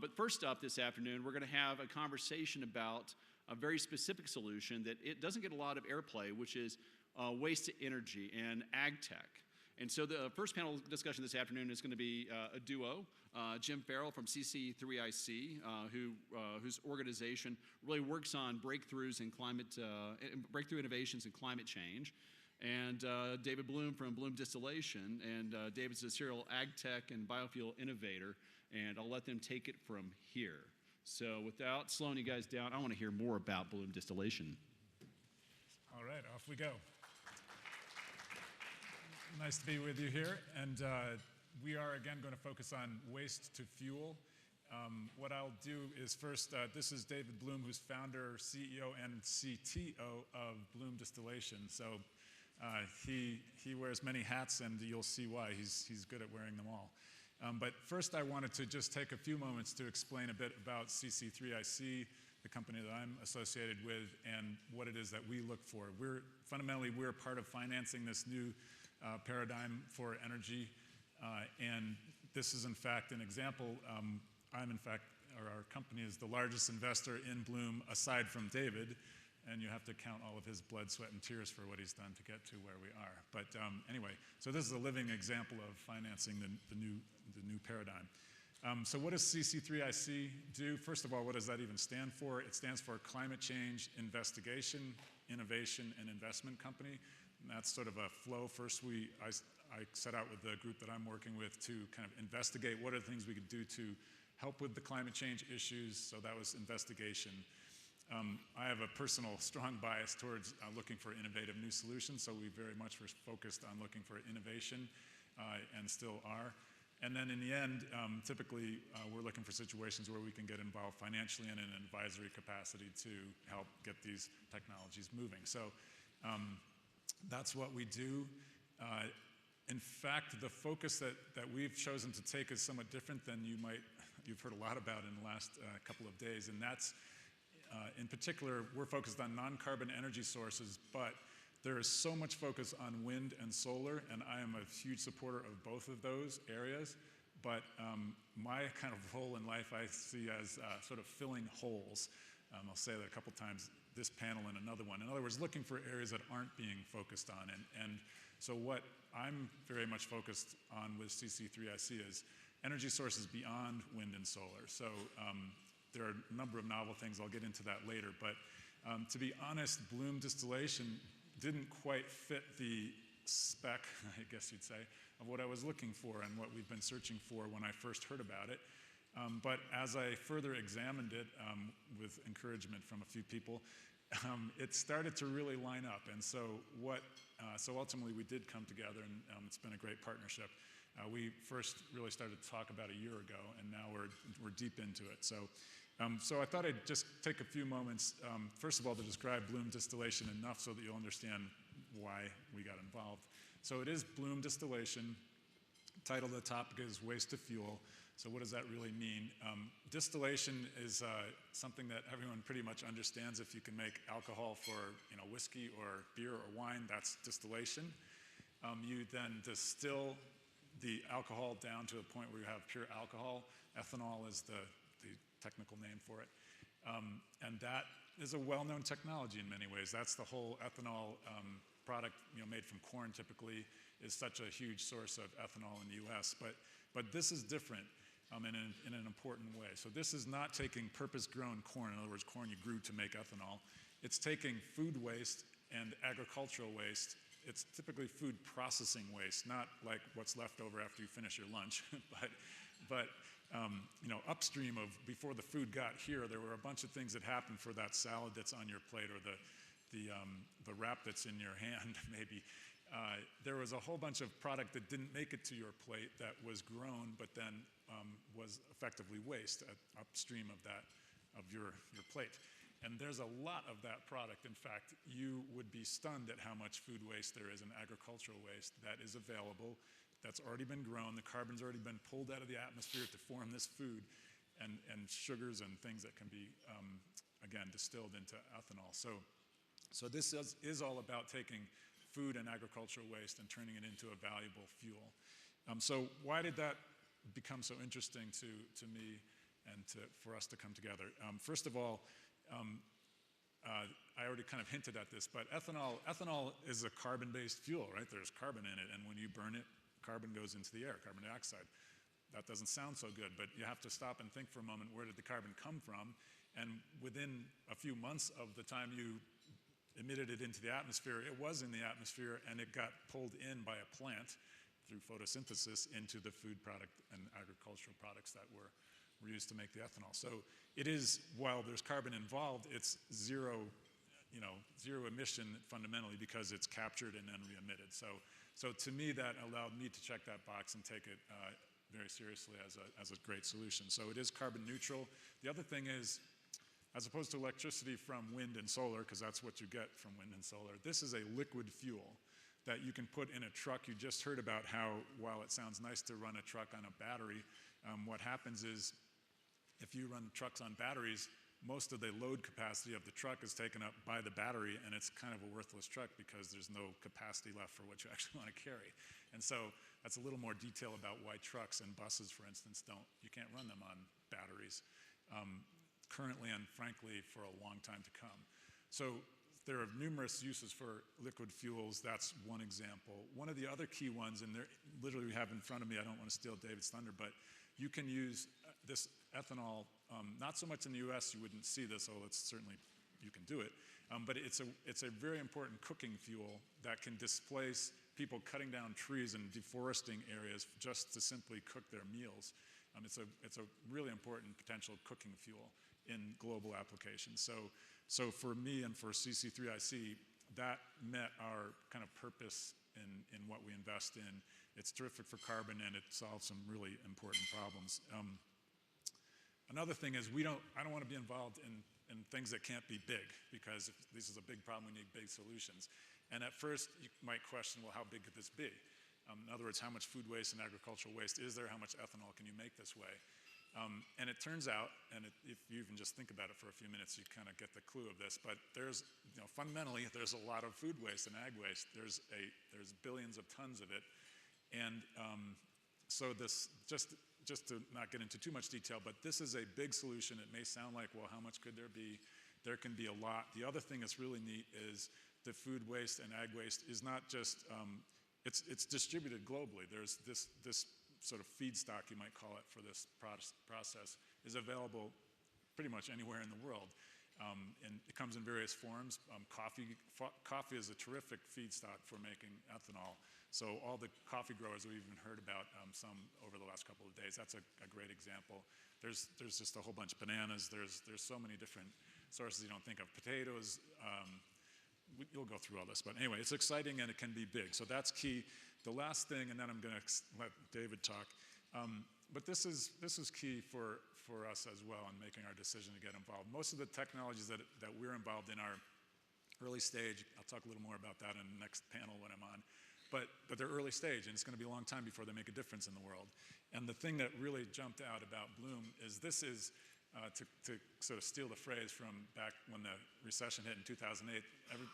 But first up this afternoon, we're going to have a conversation about a very specific solution that it doesn't get a lot of airplay, which is waste to energy and ag tech. And so the first panel discussion this afternoon is going to be a duo, Jim Farrell from CC3IC, whose organization really works on breakthroughs in breakthrough innovations in climate change, and David Blume from Blume Distillation. And David's a serial ag tech and biofuel innovator, and I'll let them take it from here. So without slowing you guys down, I want to hear more about Blume Distillation. All right, off we go. Nice to be with you here, and we are again going to focus on waste to fuel. What I'll do is first, this is David Blume, who's founder, CEO, and CTO of Blume Distillation. So he wears many hats, and you'll see why. He's good at wearing them all. But first, I wanted to just take a few moments to explain a bit about CC3IC, the company that I'm associated with, and what it is that we look for. Fundamentally, we're part of financing this new paradigm for energy, and this is in fact an example. Our company is the largest investor in Blume aside from David, and you have to count all of his blood, sweat, and tears for what he's done to get to where we are. But anyway, so this is a living example of financing the new paradigm. So what does CC3IC do? First of all, what does that even stand for? It stands for Climate Change Investigation, Innovation, and Investment Company. And that's sort of a flow. First, I set out with the group that I'm working with to kind of investigate what are the things we could do to help with the climate change issues. So that was investigation. I have a personal strong bias towards looking for innovative new solutions, so we very much were focused on looking for innovation and still are. And then in the end, typically we're looking for situations where we can get involved financially and in an advisory capacity to help get these technologies moving. So that's what we do. In fact, the focus that we've chosen to take is somewhat different than you've heard a lot about in the last couple of days, and that's in particular, we're focused on non-carbon energy sources, but there is so much focus on wind and solar, and I am a huge supporter of both of those areas. But my kind of role in life I see as sort of filling holes. I'll say that a couple times this panel and another one. In other words, looking for areas that aren't being focused on. And so what I'm very much focused on with CC3IC is energy sources beyond wind and solar. So there are a number of novel things. I'll get into that later. But to be honest, Blume Distillation didn't quite fit the spec, I guess you'd say, of what I was looking for and what we've been searching for when I first heard about it. But as I further examined it with encouragement from a few people, it started to really line up. And so ultimately we did come together, and it's been a great partnership. We first really started to talk about a year ago, and now we're deep into it. So I thought I'd just take a few moments, first of all, to describe Blume Distillation enough so that you'll understand why we got involved. So it is Blume Distillation. Title of the topic is Waste to Fuel. So what does that really mean? Distillation is something that everyone pretty much understands. If you can make alcohol for whiskey or beer or wine, that's distillation. You then distill the alcohol down to a point where you have pure alcohol. Ethanol is the technical name for it. And that is a well-known technology in many ways. That's the whole ethanol product made from corn typically is such a huge source of ethanol in the US. But this is different in an important way. So this is not taking purpose-grown corn, in other words, corn you grew to make ethanol. It's taking food waste and agricultural waste. It's typically food processing waste, not like what's left over after you finish your lunch, but upstream of before the food got here, there were a bunch of things that happened for that salad that's on your plate or the wrap that's in your hand, maybe. There was a whole bunch of product that didn't make it to your plate that was grown, but then was effectively waste upstream of your plate. And there's a lot of that product. In fact, you would be stunned at how much food waste there is and agricultural waste that is available, that's already been grown. The carbon's already been pulled out of the atmosphere to form this food, and sugars and things that can be, again, distilled into ethanol. So this is all about taking food and agricultural waste and turning it into a valuable fuel. So why did that become so interesting to me? and for us to come together. First of all, I already kind of hinted at this, but ethanol is a carbon-based fuel, right? There's carbon in it, and when you burn it, carbon goes into the air, carbon dioxide. That doesn't sound so good, but you have to stop and think for a moment, where did the carbon come from? And within a few months of the time you emitted it into the atmosphere, it was in the atmosphere, and it got pulled in by a plant through photosynthesis into the food product and agricultural products that were used to make the ethanol. So it is, while there's carbon involved, it's zero emission fundamentally, because it's captured and then re-emitted. So to me, that allowed me to check that box and take it very seriously as a great solution. So it is carbon neutral. The other thing is, as opposed to electricity from wind and solar, because that's what you get from wind and solar, this is a liquid fuel that you can put in a truck. You just heard about how, while it sounds nice to run a truck on a battery, what happens is, if you run trucks on batteries, most of the load capacity of the truck is taken up by the battery, and it's kind of a worthless truck because there's no capacity left for what you actually want to carry. And so that's a little more detail about why trucks and buses, for instance, you can't run them on batteries currently, and frankly, for a long time to come. So there are numerous uses for liquid fuels. That's one example. One of the other key ones, and literally we have in front of me, I don't want to steal David's thunder, but you can use this ethanol, not so much in the US, you wouldn't see this, although it's certainly, you can do it, but it's a very important cooking fuel that can displace people cutting down trees and deforesting areas just to simply cook their meals. It's a really important potential cooking fuel in global applications. So for me and for CC3IC, that met our kind of purpose in what we invest in. It's terrific for carbon, and it solves some really important problems. Another thing is, I don't want to be involved in things that can't be big, because if this is a big problem, we need big solutions. And at first, you might question, well, how big could this be? In other words, how much food waste and agricultural waste is there? How much ethanol can you make this way? And it turns out, and if you even just think about it for a few minutes, you kind of get the clue of this, but fundamentally, there's a lot of food waste and ag waste. There's billions of tons of it. And so this, just to not get into too much detail, but this is a big solution. It may sound like, well, how much could there be? There can be a lot. The other thing that's really neat is the food waste and ag waste is not just, it's distributed globally. There's this sort of feedstock, you might call it, for this process is available pretty much anywhere in the world. And it comes in various forms. Coffee is a terrific feedstock for making ethanol. So all the coffee growers we've even heard about, some over the last couple of days, that's a great example. There's just a whole bunch of bananas. There's so many different sources you don't think of. Potatoes, you'll go through all this. But anyway, it's exciting and it can be big. So that's key. The last thing, and then I'm going to let David talk, but this is key for us as well in making our decision to get involved. Most of the technologies that we're involved in are early stage. I'll talk a little more about that in the next panel when I'm on. But they're early stage, and it's going to be a long time before they make a difference in the world. And the thing that really jumped out about Blume is this is, to sort of steal the phrase from back when the recession hit in 2008,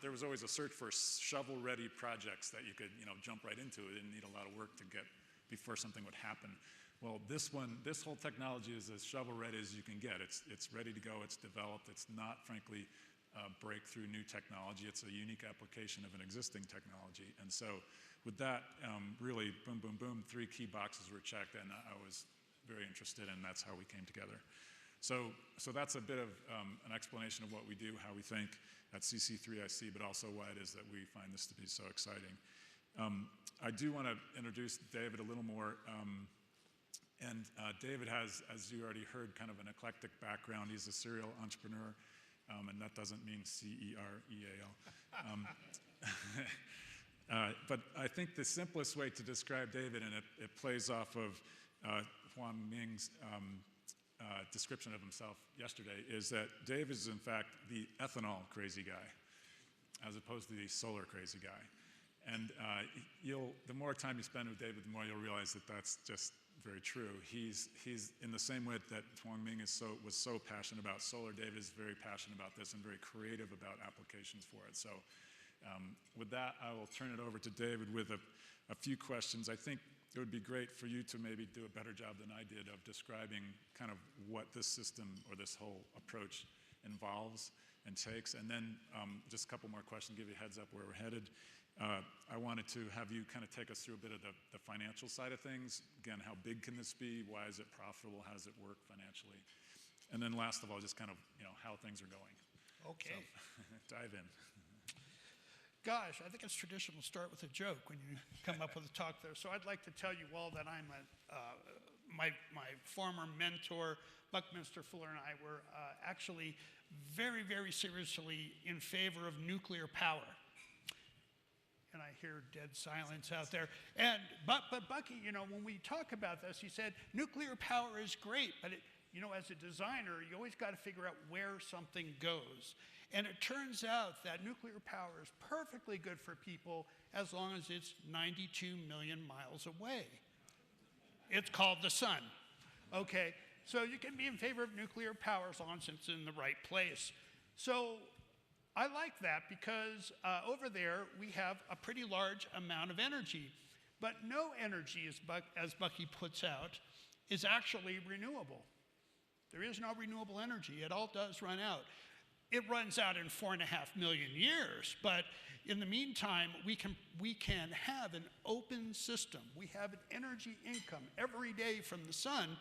there was always a search for shovel-ready projects that you could jump right into. It didn't need a lot of work to get before something would happen. Well, this whole technology is as shovel-ready as you can get. It's ready to go. It's developed. It's not, frankly, breakthrough new technology. It's a unique application of an existing technology. And so with that, really, boom, boom, boom, 3 key boxes were checked, and I was very interested, and that's how we came together. So that's a bit of an explanation of what we do, how we think at CC3IC, but also why it is that we find this to be so exciting. I do want to introduce David a little more. And David has, as you already heard, kind of an eclectic background. He's a serial entrepreneur, and that doesn't mean C-E-R-E-A-L. But I think the simplest way to describe David, and it plays off of Huang Ming's description of himself yesterday, is that Dave is, in fact, the ethanol crazy guy, as opposed to the solar crazy guy. And the more time you spend with David, the more you'll realize that that's just very true. He's in the same way that Huang Ming was so passionate about solar. David is very passionate about this and very creative about applications for it. So With that, I will turn it over to David with a few questions. I think it would be great for you to maybe do a better job than I did of describing kind of what this system or this whole approach involves and takes. And then just a couple more questions, give you a heads up where we're headed. I wanted to have you kind of take us through a bit of the financial side of things. Again, how big can this be? Why is it profitable? How does it work financially? And then last of all, just kind of, how things are going. Okay. So, dive in. Gosh, I think it's traditional to start with a joke when you come up with a talk there. So I'd like to tell you all that I'm my former mentor, Buckminster Fuller, and I were actually very, very seriously in favor of nuclear power. And I hear dead silence out there. But Bucky, when we talk about this, he said nuclear power is great, but as a designer, you always got to figure out where something goes. And it turns out that nuclear power is perfectly good for people as long as it's 92 million miles away. It's called the sun. Okay, so you can be in favor of nuclear power as long as it's in the right place. So I like that because over there we have a pretty large amount of energy. But no energy, as Bucky puts out, is actually renewable. There is no renewable energy. It all does run out. It runs out in 4.5 million years, but in the meantime, we can have an open system. We have an energy income every day from the sun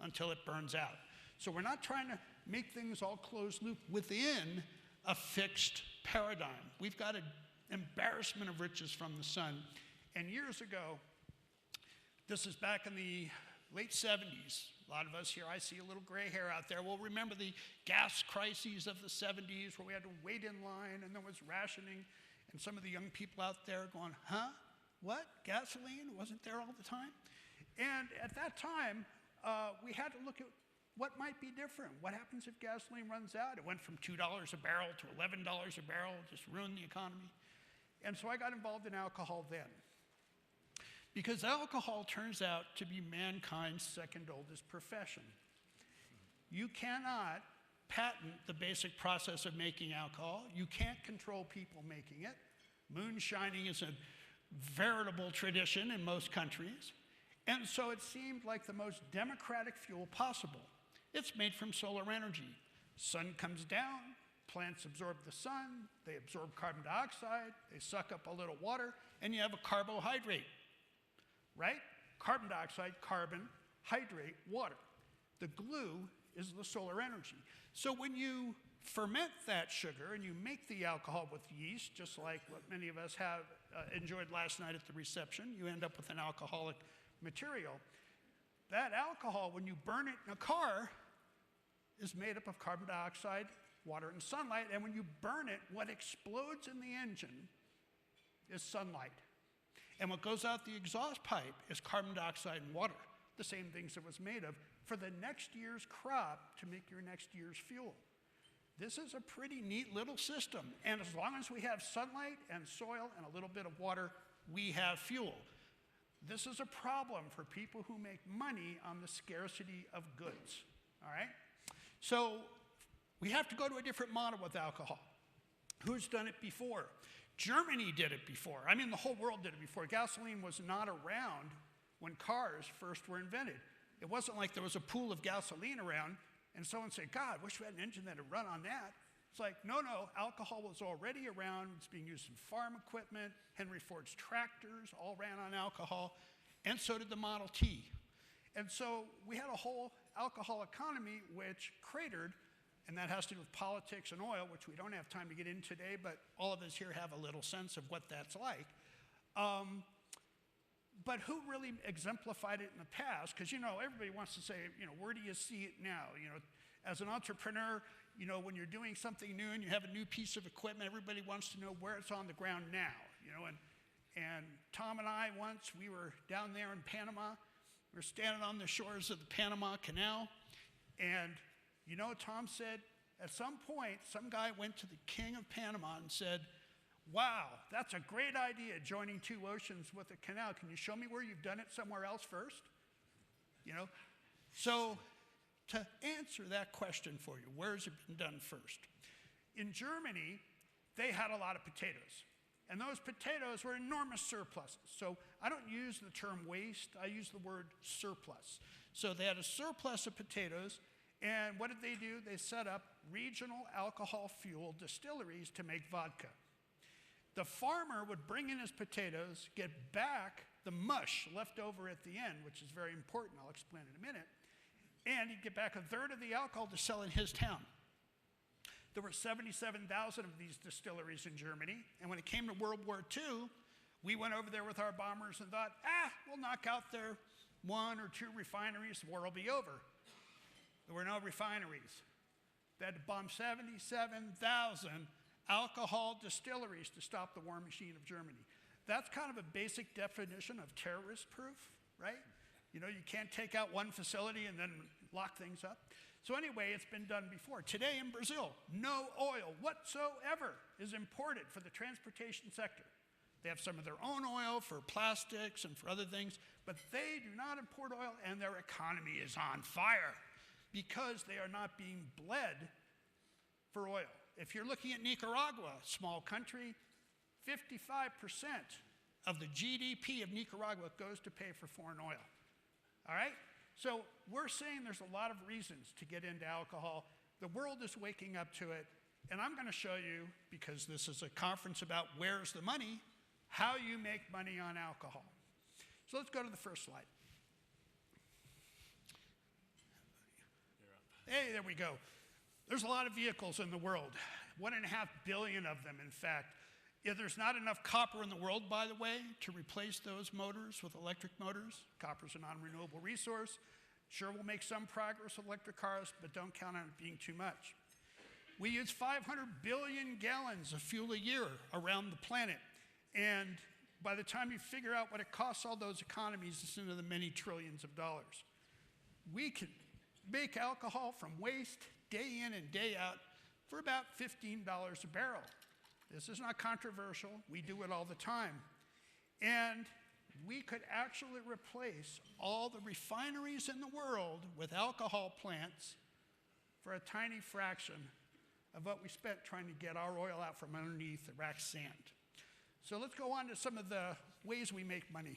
until it burns out. So we're not trying to make things all closed loop within a fixed paradigm. We've got an embarrassment of riches from the sun. And years ago, this is back in the late 70s. A lot of us here, I see a little gray hair out there, will remember the gas crises of the 70s where we had to wait in line and there was rationing. And some of the young people out there going, huh? What? Gasoline? Wasn't there all the time? And at that time, we had to look at what might be different. What happens if gasoline runs out? It went from $2 a barrel to $11 a barrel, just ruined the economy. And so I got involved in alcohol then. Because alcohol turns out to be mankind's second oldest profession. You cannot patent the basic process of making alcohol. You can't control people making it. Moonshining is a veritable tradition in most countries. And so it seemed like the most democratic fuel possible. It's made from solar energy. Sun comes down, plants absorb the sun, they absorb carbon dioxide, they suck up a little water, and you have a carbohydrate. Right? Carbon dioxide, carbon, hydrate, water. The glue is the solar energy. So when you ferment that sugar and you make the alcohol with yeast, just like what many of us have enjoyed last night at the reception, you end up with an alcoholic material. That alcohol, when you burn it in a car, is made up of carbon dioxide, water, and sunlight. And when you burn it, what explodes in the engine is sunlight. And what goes out the exhaust pipe is carbon dioxide and water, the same things it was made of, for the next year's crop to make your next year's fuel. This is a pretty neat little system. And as long as we have sunlight and soil and a little bit of water, we have fuel. This is a problem for people who make money on the scarcity of goods, all right? So we have to go to a different model with alcohol. Who's done it before? Germany did it before. I mean, the whole world did it before. Gasoline was not around when cars first were invented. It wasn't like there was a pool of gasoline around and someone said, God, I wish we had an engine that would run on that. It's like, no, alcohol was already around. It's being used in farm equipment. Henry Ford's tractors all ran on alcohol, and so did the Model T. And so we had a whole alcohol economy which cratered. And that has to do with politics and oil, which we don't have time to get in today, but all of us here have a little sense of what that's like. But who really exemplified it in the past? Because, everybody wants to say, where do you see it now? As an entrepreneur, when you're doing something new and you have a new piece of equipment, everybody wants to know where it's on the ground now. And Tom and I once, we were down there in Panama. We were standing on the shores of the Panama Canal, and Tom said, at some point, some guy went to the king of Panama and said, wow, that's a great idea, joining two oceans with a canal. Can you show me where you've done it somewhere else first? So to answer that question for you, where has it been done first? In Germany, they had a lot of potatoes. And those potatoes were enormous surpluses. So I don't use the term waste, I use the word surplus. So they had a surplus of potatoes, and what did they do? They set up regional alcohol fuel distilleries to make vodka. The farmer would bring in his potatoes, get back the mush left over at the end, which is very important, I'll explain in a minute, and he'd get back a third of the alcohol to sell in his town. There were 77,000 of these distilleries in Germany, and when it came to World War II, we went over there with our bombers and thought, we'll knock out their 1 or 2 refineries, the war will be over. There were no refineries. They had to bomb 77,000 alcohol distilleries to stop the war machine of Germany. That's kind of a basic definition of terrorist proof, right? You know, you can't take out one facility and then lock things up. So anyway, it's been done before. Today in Brazil, no oil whatsoever is imported for the transportation sector. They have some of their own oil for plastics and for other things, but they do not import oil, and their economy is on fire because they are not being bled for oil. If you're looking at Nicaragua, a small country, 55% of the GDP of Nicaragua goes to pay for foreign oil. All right? So we're saying there's a lot of reasons to get into alcohol. The world is waking up to it, and I'm going to show you, because this is a conference about where's the money, how you make money on alcohol. So let's go to the first slide. Hey, there we go. There's a lot of vehicles in the world, 1.5 billion of them, in fact. Yeah, there's not enough copper in the world, by the way, to replace those motors with electric motors. Copper's a non-renewable resource. Sure, we'll make some progress with electric cars, but don't count on it being too much. We use 500 billion gallons of fuel a year around the planet. And by the time you figure out what it costs all those economies, it's into the many trillions of dollars. We can make alcohol from waste day in and day out for about $15 a barrel. This is not controversial. We do it all the time. And we could actually replace all the refineries in the world with alcohol plants for a tiny fraction of what we spent trying to get our oil out from underneath Iraq's sand. So let's go on to some of the ways we make money.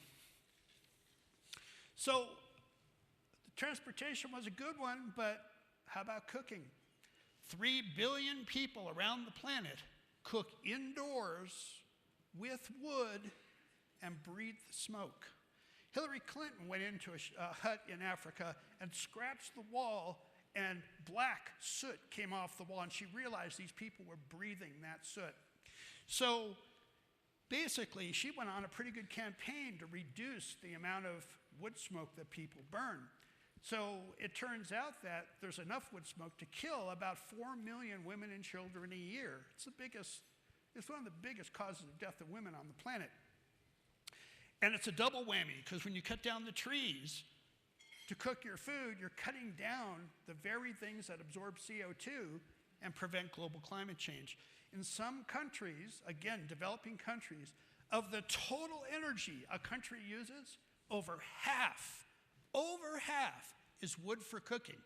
So transportation was a good one, but how about cooking? 3 billion people around the planet cook indoors with wood and breathe the smoke. Hillary Clinton went into a hut in Africa and scratched the wall, and black soot came off the wall, and she realized these people were breathing that soot. So basically, she went on a pretty good campaign to reduce the amount of wood smoke that people burn. So it turns out that there's enough wood smoke to kill about 4 million women and children a year. It's one of the biggest causes of death of women on the planet. And it's a double whammy, because when you cut down the trees to cook your food, you're cutting down the very things that absorb CO2 and prevent global climate change. In some countries, again, developing countries, of the total energy a country uses, over half is wood for cooking.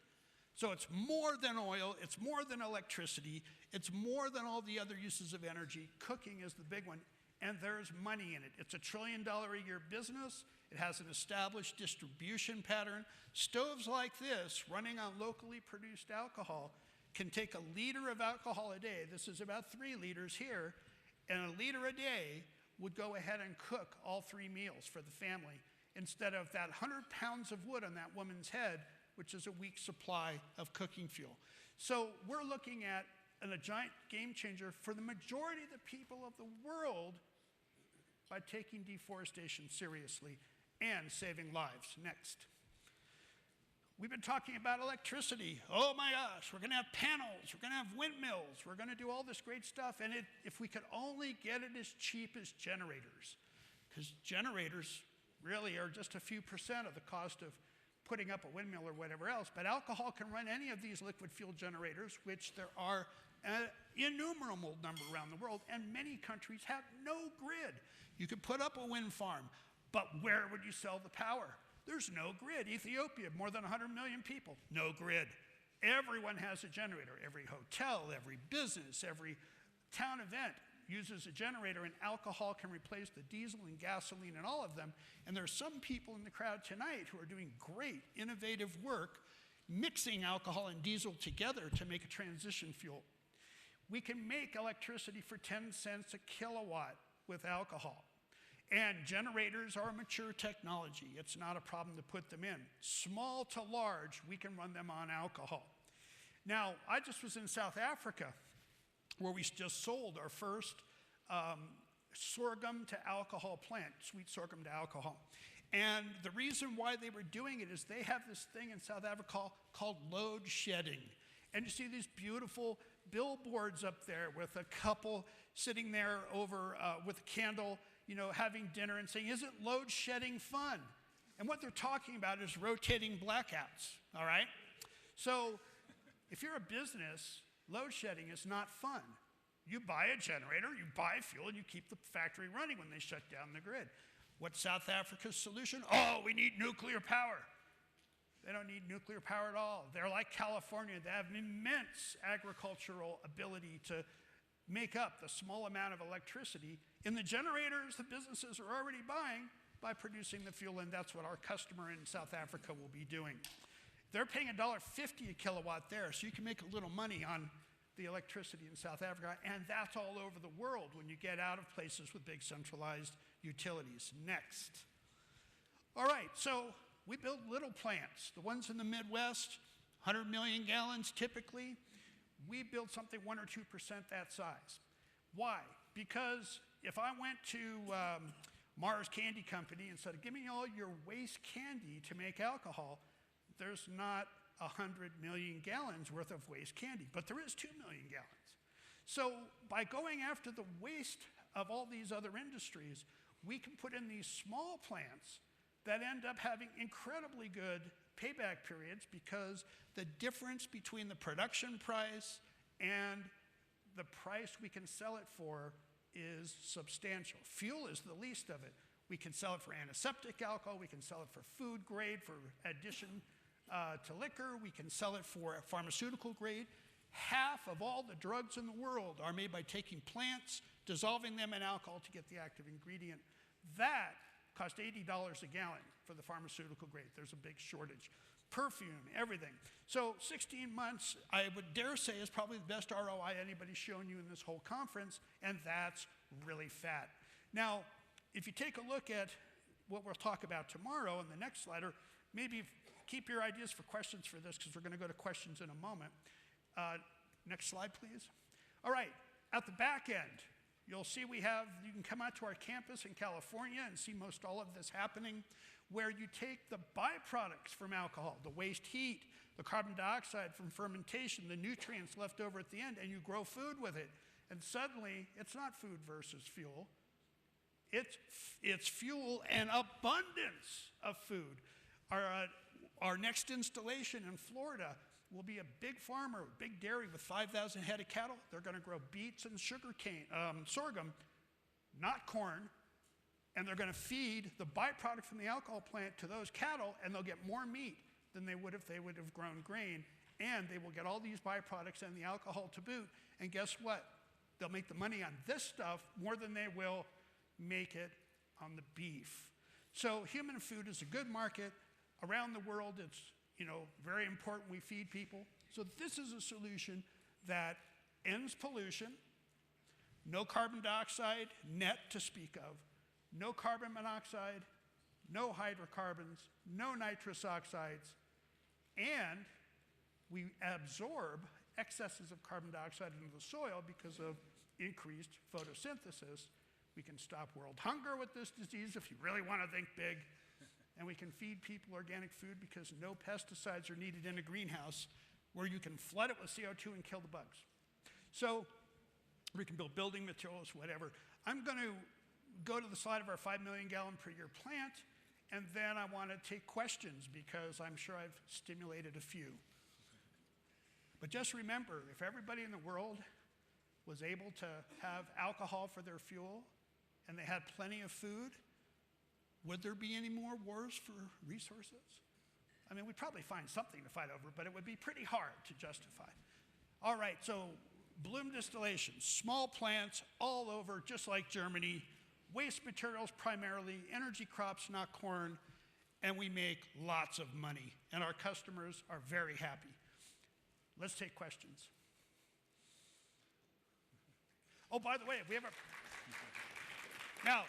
So it's more than oil, it's more than electricity, it's more than all the other uses of energy. Cooking is the big one, and there's money in it. It's a $1 trillion a year business. It has an established distribution pattern. Stoves like this, running on locally produced alcohol, can take a liter of alcohol a day. This is about 3 liters here, and a liter a day would go ahead and cook all 3 meals for the family, instead of that 100 pounds of wood on that woman's head, which is a week's supply of cooking fuel. So we're looking at a giant game changer for the majority of the people of the world by taking deforestation seriously and saving lives. Next. We've been talking about electricity. Oh my gosh, we're going to have panels, we're going to have windmills, we're going to do all this great stuff, and if we could only get it as cheap as generators, because generators really are just a few percent of the cost of putting up a windmill or whatever else. But alcohol can run any of these liquid fuel generators, which there are an innumerable number around the world, and many countries have no grid. You could put up a wind farm, but where would you sell the power? There's no grid. Ethiopia, more than 100 million people, no grid. Everyone has a generator. Every hotel, every business, every town event uses a generator, and alcohol can replace the diesel and gasoline and all of them. And there are some people in the crowd tonight who are doing great, innovative work mixing alcohol and diesel together to make a transition fuel. We can make electricity for 10 cents a kilowatt with alcohol. And generators are a mature technology. It's not a problem to put them in. Small to large, we can run them on alcohol. Now, I just was in South Africa, where we just sold our first sorghum to alcohol plant, sweet sorghum to alcohol. And the reason why they were doing it is they have this thing in South Africa called load shedding. And you see these beautiful billboards up there with a couple sitting there over with a candle, you know, having dinner and saying, "Isn't load shedding fun?" And what they're talking about is rotating blackouts, all right? So if you're a business, load shedding is not fun. You buy a generator, you buy fuel, and you keep the factory running when they shut down the grid. What's South Africa's solution? Oh, we need nuclear power. They don't need nuclear power at all. They're like California. They have immense agricultural ability to make up the small amount of electricity in the generators the businesses are already buying by producing the fuel, and that's what our customer in South Africa will be doing. They're paying $1.50 a kilowatt there, so you can make a little money on the electricity in South Africa, and that's all over the world when you get out of places with big centralized utilities. Next. All right, so we build little plants. The ones in the Midwest, 100 million gallons typically. We build something 1 or 2% that size. Why? Because if I went to Mars Candy Company and said, "Give me all your waste candy to make alcohol," there's not 100 million gallons worth of waste candy, but there is 2 million gallons. So by going after the waste of all these other industries, we can put in these small plants that end up having incredibly good payback periods because the difference between the production price and the price we can sell it for is substantial. Fuel is the least of it. We can sell it for antiseptic alcohol, we can sell it for food grade, for addition to liquor, we can sell it for pharmaceutical grade. Half of all the drugs in the world are made by taking plants, dissolving them in alcohol to get the active ingredient. That costs $80 a gallon for the pharmaceutical grade. There's a big shortage. Perfume, everything. So 16 months, I would dare say, is probably the best ROI anybody's shown you in this whole conference, and that's really fat. Now, if you take a look at what we'll talk about tomorrow in the next slide, or maybe keep your ideas for questions for this, because we're going to go to questions in a moment. Next slide, please. All right, at the back end, you'll see you can come out to our campus in California and see most all of this happening, where you take the byproducts from alcohol, the waste heat, the carbon dioxide from fermentation, the nutrients left over at the end, and you grow food with it. And suddenly, it's not food versus fuel. It's fuel and abundance of food. Our next installation in Florida will be a big farmer, big dairy with 5,000 head of cattle. They're going to grow beets and sorghum, not corn, and they're going to feed the byproduct from the alcohol plant to those cattle, and they'll get more meat than they would if they would have grown grain, and they will get all these byproducts and the alcohol to boot, and guess what? They'll make the money on this stuff more than they will make it on the beef. So human food is a good market. Around the world, it's very important we feed people. So this is a solution that ends pollution, no carbon dioxide net to speak of, no carbon monoxide, no hydrocarbons, no nitrous oxides, and we absorb excesses of carbon dioxide into the soil because of increased photosynthesis. We can stop world hunger with this disease if you really want to think big. And we can feed people organic food because no pesticides are needed in a greenhouse where you can flood it with CO2 and kill the bugs. So we can build building materials, whatever. I'm going to go to the slide of our 5 million gallon per year plant, and then I want to take questions because I'm sure I've stimulated a few. But just remember, if everybody in the world was able to have alcohol for their fuel and they had plenty of food, would there be any more wars for resources? I mean, we'd probably find something to fight over, but it would be pretty hard to justify. All right, so Blume Distillation, small plants all over, just like Germany, waste materials primarily, energy crops, not corn, and we make lots of money, and our customers are very happy. Let's take questions. Oh, by the way, we have a... Now,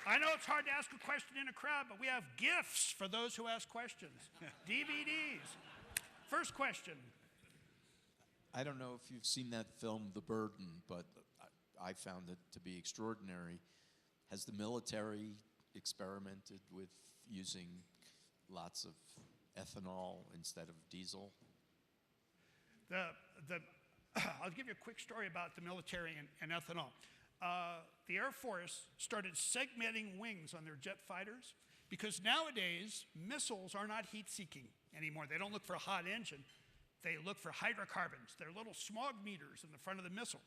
I know it's hard to ask a question in a crowd, but we have gifts for those who ask questions. DVDs. First question. I don't know if you've seen that film, The Burden, but I found it to be extraordinary. Has the military experimented with using lots of ethanol instead of diesel? I'll give you a quick story about the military and ethanol. The Air Force started segmenting wings on their jet fighters because nowadays missiles are not heat-seeking anymore. They don't look for a hot engine. They look for hydrocarbons. They're little smog meters in the front of the missile.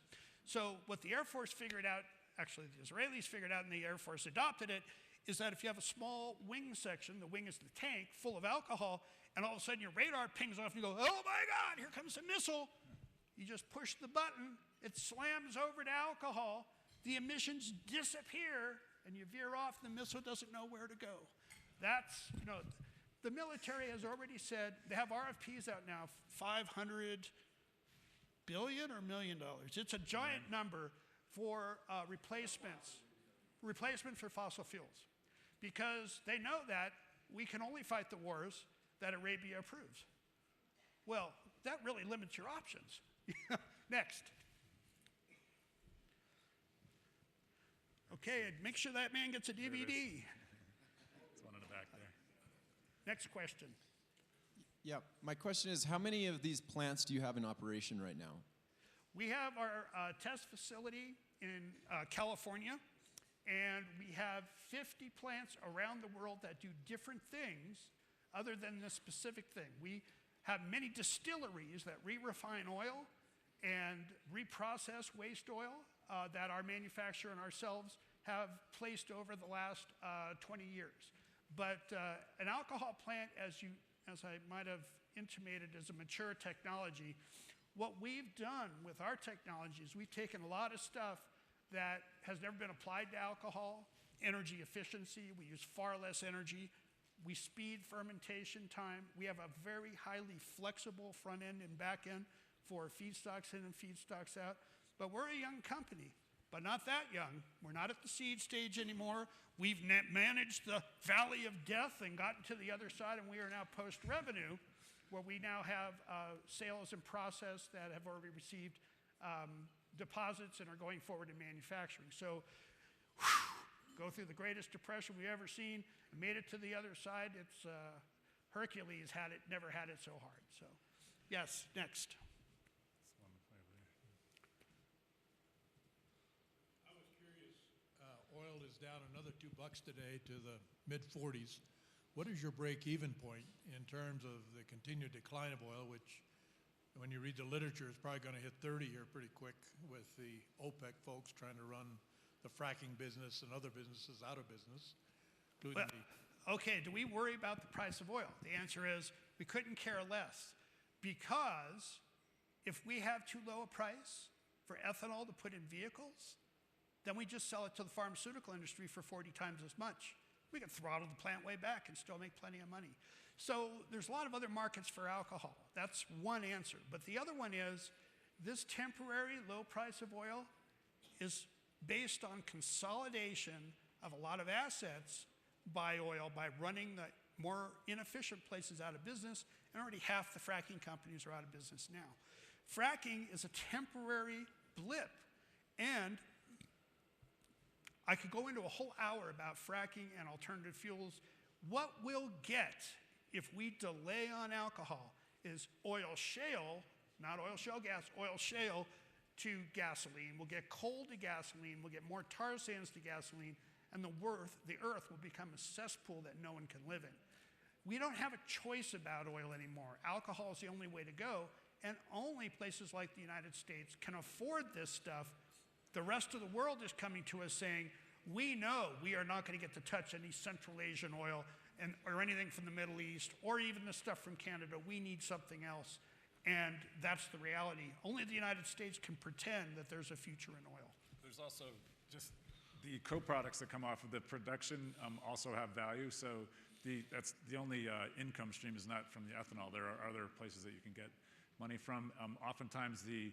So what the Air Force figured out, actually the Israelis figured out and the Air Force adopted it, is that if you have a small wing section, the wing is the tank, full of alcohol, and all of a sudden your radar pings off and you go, oh my God, here comes a missile. You just push the button, it slams over to alcohol, the emissions disappear, and you veer off, the missile doesn't know where to go. That's, the military has already said, they have RFPs out now, $500 billion or $1 million. It's a giant number for replacement for fossil fuels. Because they know that we can only fight the wars that Arabia approves. Well, that really limits your options. Next. Okay, make sure that man gets a DVD. There's one in the back there. Next question. Yeah, my question is, how many of these plants do you have in operation right now? We have our test facility in California, and we have 50 plants around the world that do different things other than this specific thing. We have many distilleries that re-refine oil and reprocess waste oil that our manufacturer and ourselves have placed over the last 20 years. But an alcohol plant, as I might have intimated, is a mature technology. What we've done with our technology is we've taken a lot of stuff that has never been applied to alcohol, energy efficiency, we use far less energy, we speed fermentation time, we have a very highly flexible front end and back end for feedstocks in and feedstocks out. But we're a young company, but not that young. We're not at the seed stage anymore. We've managed the valley of death and gotten to the other side, and we are now post-revenue, where we now have sales in process that have already received deposits and are going forward in manufacturing. So, go through the greatest depression we've ever seen, and made it to the other side. It's Hercules never had it so hard. So, yes, next. I was curious, oil is down another $2 today to the mid-40s. What is your break-even point in terms of the continued decline of oil, which, when you read the literature, is probably going to hit 30 here pretty quick with the OPEC folks trying to run the fracking business and other businesses out of business, including Okay, do we worry about the price of oil? The answer is we couldn't care less, because if we have too low a price for ethanol to put in vehicles, then we just sell it to the pharmaceutical industry for 40 times as much. We can throttle the plant way back and still make plenty of money. So there's a lot of other markets for alcohol. That's one answer. But the other one is this temporary low price of oil is based on consolidation of a lot of assets by oil, by running the more inefficient places out of business, and already half the fracking companies are out of business now. Fracking is a temporary blip, and I could go into a whole hour about fracking and alternative fuels. What we'll get if we delay on alcohol is oil shale, not oil shale gas, oil shale to gasoline. We'll get coal to gasoline, we'll get more tar sands to gasoline, and the earth will become a cesspool that no one can live in. We don't have a choice about oil anymore. Alcohol is the only way to go, and only places like the United States can afford this stuff. The rest of the world is coming to us saying, we know we are not going to get to touch any Central Asian oil or anything from the Middle East, or even the stuff from Canada. We need something else. And that's the reality. Only the United States can pretend that there's a future in oil. There's also just the co-products that come off of the production also have value. So that's the only income stream is not from the ethanol. There are other places that you can get money from. Oftentimes the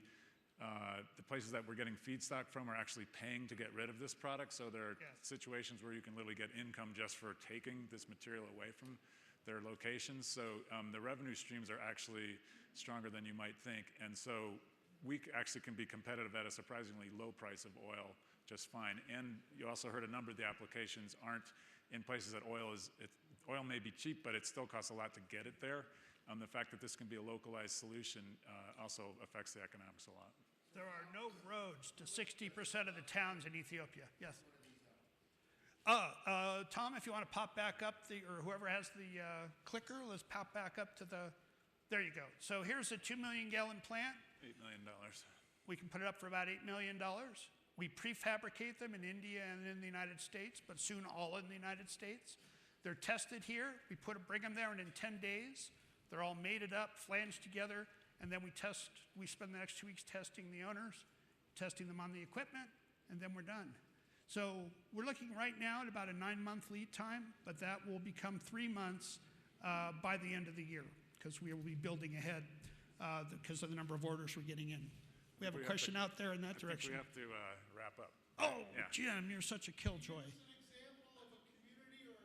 places that we're getting feedstock from are actually paying to get rid of this product. So there are situations where you can literally get income just for taking this material away from their locations. So the revenue streams are actually stronger than you might think. And so we actually can be competitive at a surprisingly low price of oil just fine. And you also heard a number of the applications aren't in places that oil may be cheap, but it still costs a lot to get it there. The fact that this can be a localized solution also affects the economics a lot. There are no roads to 60% of the towns in Ethiopia. Yes. Tom, if you want to pop back up, or whoever has the clicker, let's pop back up to the, there you go. So here's a 2 million gallon plant. $8 million. We can put it up for about $8 million. We prefabricate them in India and in the United States, but soon all in the United States. They're tested here. We bring them there, and in 10 days, they're all mated up, flanged together, and then we spend the next 2 weeks testing the owners, testing them on the equipment, and then we're done. So we're looking right now at about a 9-month lead time, but that will become 3 months by the end of the year, because we will be building ahead because of the number of orders we're getting in. We have a question out there in that direction. I think we have to wrap up. Oh, yeah. Jim, you're such a killjoy. Is an example of a community or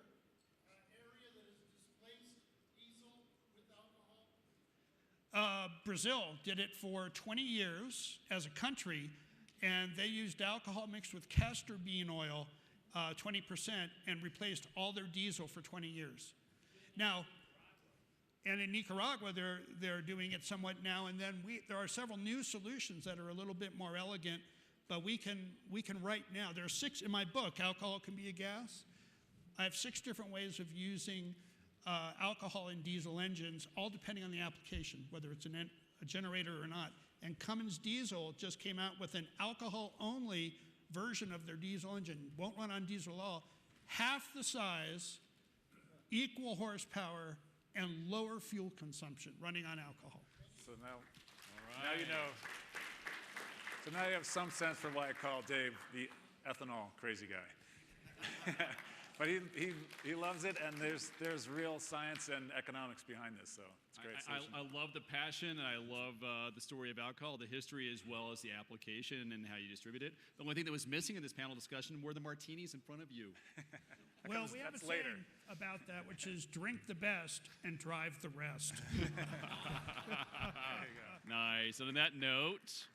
an area that has displaced diesel with alcohol? Brazil did it for 20 years as a country, and they used alcohol mixed with castor bean oil, 20%, and replaced all their diesel for 20 years. Now, and in Nicaragua, they're doing it somewhat now, and then there are several new solutions that are a little bit more elegant, but we can right now, there are 6, in my book, Alcohol Can Be a Gas. I have 6 different ways of using alcohol in diesel engines, all depending on the application, whether it's a generator or not. And Cummins Diesel just came out with an alcohol-only version of their diesel engine. Won't run on diesel at all. Half the size, equal horsepower, and lower fuel consumption running on alcohol. So now you know. So now you have some sense for why I call Dave the ethanol crazy guy. But he loves it, and there's real science and economics behind this, so it's a great solution. I love the passion, and I love the story of alcohol, the history, as well as the application and how you distribute it. The only thing that was missing in this panel discussion were the martinis in front of you. Well, we have a saying about that, which is drink the best and drive the rest. Nice. And on that note,